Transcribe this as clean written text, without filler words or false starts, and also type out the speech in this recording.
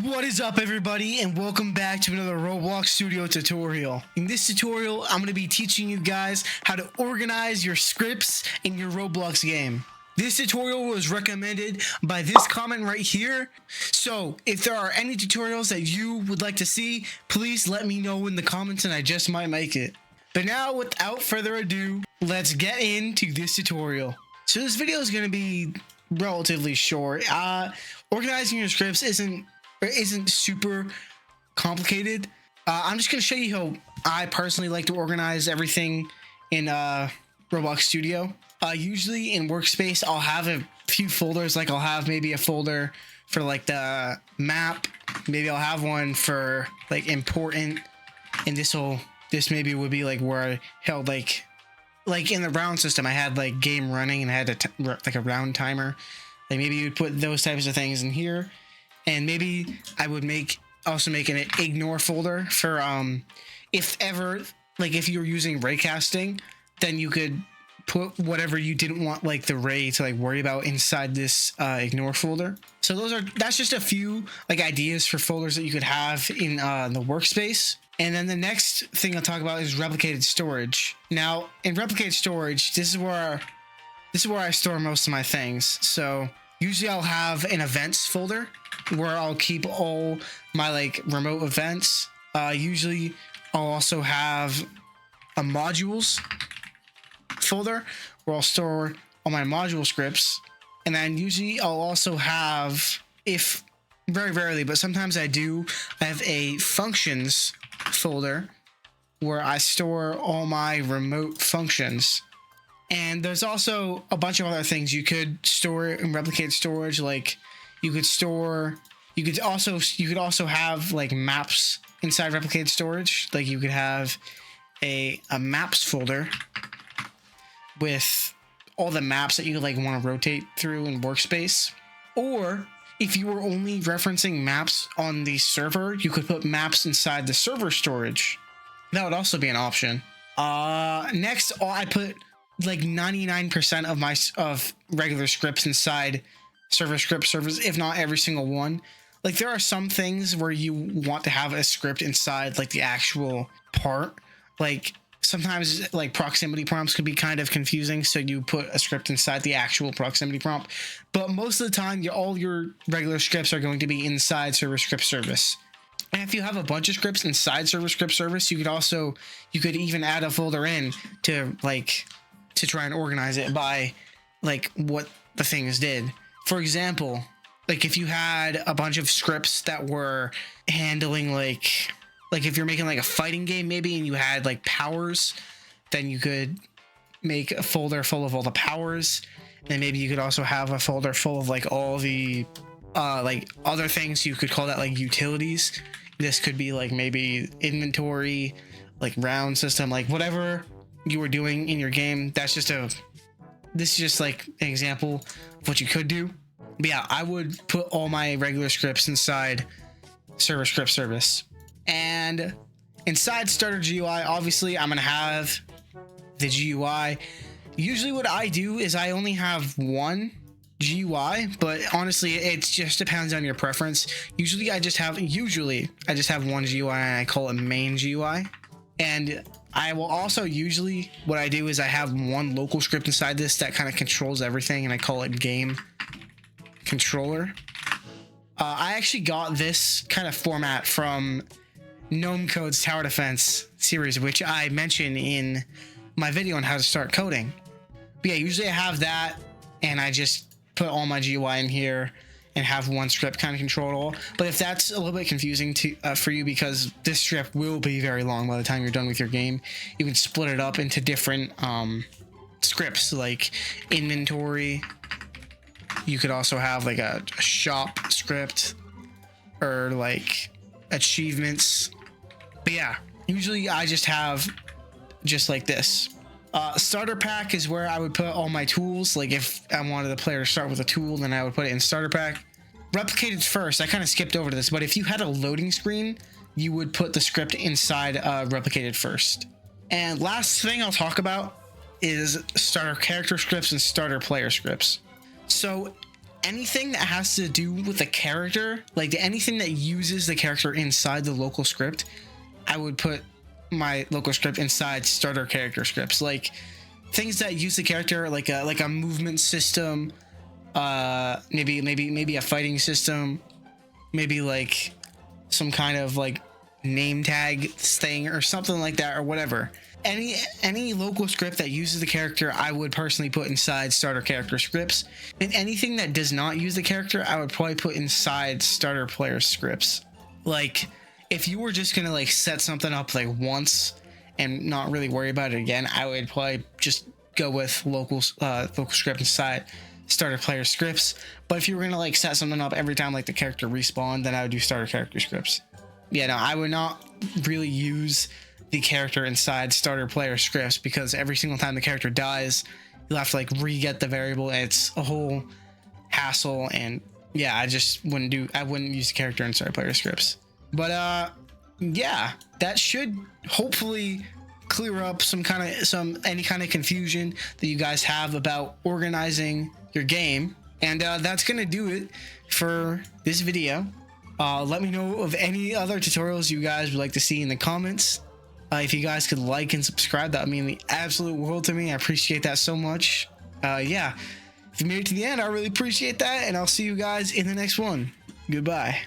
What is up, everybody, and welcome back to another Roblox Studio tutorial. In this tutorial, I'm going to be teaching you guys how to organize your scripts in your Roblox game. This tutorial was recommended by this comment right here. So if there are any tutorials that you would like to see, please let me know in the comments and I just might make it. But now, without further ado, let's get into this tutorial. So this video is going to be relatively short. Organizing your scripts isn't super complicated. I'm just going to show you how I personally like to organize everything in Roblox Studio. Usually in Workspace, I'll have a few folders. Like I'll have maybe a folder for like the map. Maybe I'll have one for like important. And this maybe would be like where I held like in the round system, I had like game running and I had like a round timer. Like maybe you'd put those types of things in here. And maybe I would also make an ignore folder for if ever, like if you're using raycasting, then you could put whatever you didn't want like the ray to like worry about inside this ignore folder. So that's just a few like ideas for folders that you could have in the workspace. And then the next thing I'll talk about is replicated storage. Now in replicated storage, this is where I store most of my things. So usually I'll have an events folder where I'll keep all my like remote events. Usually I'll also have a modules folder where I'll store all my module scripts. And then usually I'll also have, if very rarely, but sometimes I have a functions folder where I store all my remote functions. And there's also a bunch of other things you could store in replicated storage. Like you could also have like maps inside replicated storage. Like you could have a maps folder with all the maps that you like want to rotate through in Workspace. Or if you were only referencing maps on the server, you could put maps inside the server storage. That would also be an option. Next, I put like 99% of regular scripts inside server script servers, if not every single one. Like there are some things where you want to have a script inside like the actual part. Like sometimes like proximity prompts could be kind of confusing, so you put a script inside the actual proximity prompt. But most of the time, all your regular scripts are going to be inside server script service. And if you have a bunch of scripts inside server script service, you could even add a folder in to try and organize it by like what the things did. For example, like if you had a bunch of scripts that were handling like if you're making like a fighting game maybe and you had like powers, then you could make a folder full of all the powers. And maybe you could also have a folder full of like all the like other things. You could call that like utilities. This could be like maybe inventory, like round system, like whatever you were doing in your game. This is just like an example of what you could do. But yeah, I would put all my regular scripts inside server script service. And inside starter GUI, obviously I'm gonna have the GUI. Usually what I do is I only have one GUI, but honestly it just depends on your preference. Usually I just have one GUI and I call it main GUI. And I will also what I do is I have one local script inside this that kind of controls everything, and I call it game controller. I actually got this kind of format from Gnome Code's Tower Defense series, which I mentioned in my video on how to start coding. But yeah, usually I have that and I just put all my GUI in here and have one script kind of control it all. But if that's a little bit confusing for you, because this script will be very long by the time you're done with your game, you can split it up into different scripts like inventory. You could also have like a shop script or like achievements. But yeah, usually I just have just like this. Starter pack is where I would put all my tools. Like if I wanted the player to start with a tool, then I would put it in starter pack. Replicated first, I kind of skipped over this, but if you had a loading screen, you would put the script inside replicated first. And last thing I'll talk about is starter character scripts and starter player scripts. So anything that has to do with the character, like anything that uses the character inside the local script, I would put my local script inside starter character scripts. Like things that use the character, like a movement system, maybe a fighting system, maybe like some kind of like name tag thing or something like that, or whatever. Any local script that uses the character, I would personally put inside starter character scripts. And anything that does not use the character, I would probably put inside starter player scripts. Like if you were just gonna like set something up like once and not really worry about it again, I would probably just go with local script inside starter player scripts. But if you were gonna like set something up every time like the character respawned, then I would do starter character scripts. Yeah, no, I would not really use the character inside starter player scripts, because every single time the character dies, you'll have to like re-get the variable, and it's a whole hassle. And yeah, I wouldn't use the character in starter player scripts. But yeah, that should hopefully clear up any kind of confusion that you guys have about organizing your game. And that's gonna do it for this video. Let me know of any other tutorials you guys would like to see in the comments. If you guys could like and subscribe, that would mean the absolute world to me. I appreciate that so much. Yeah, if you made it to the end, I really appreciate that, and I'll see you guys in the next one. Goodbye.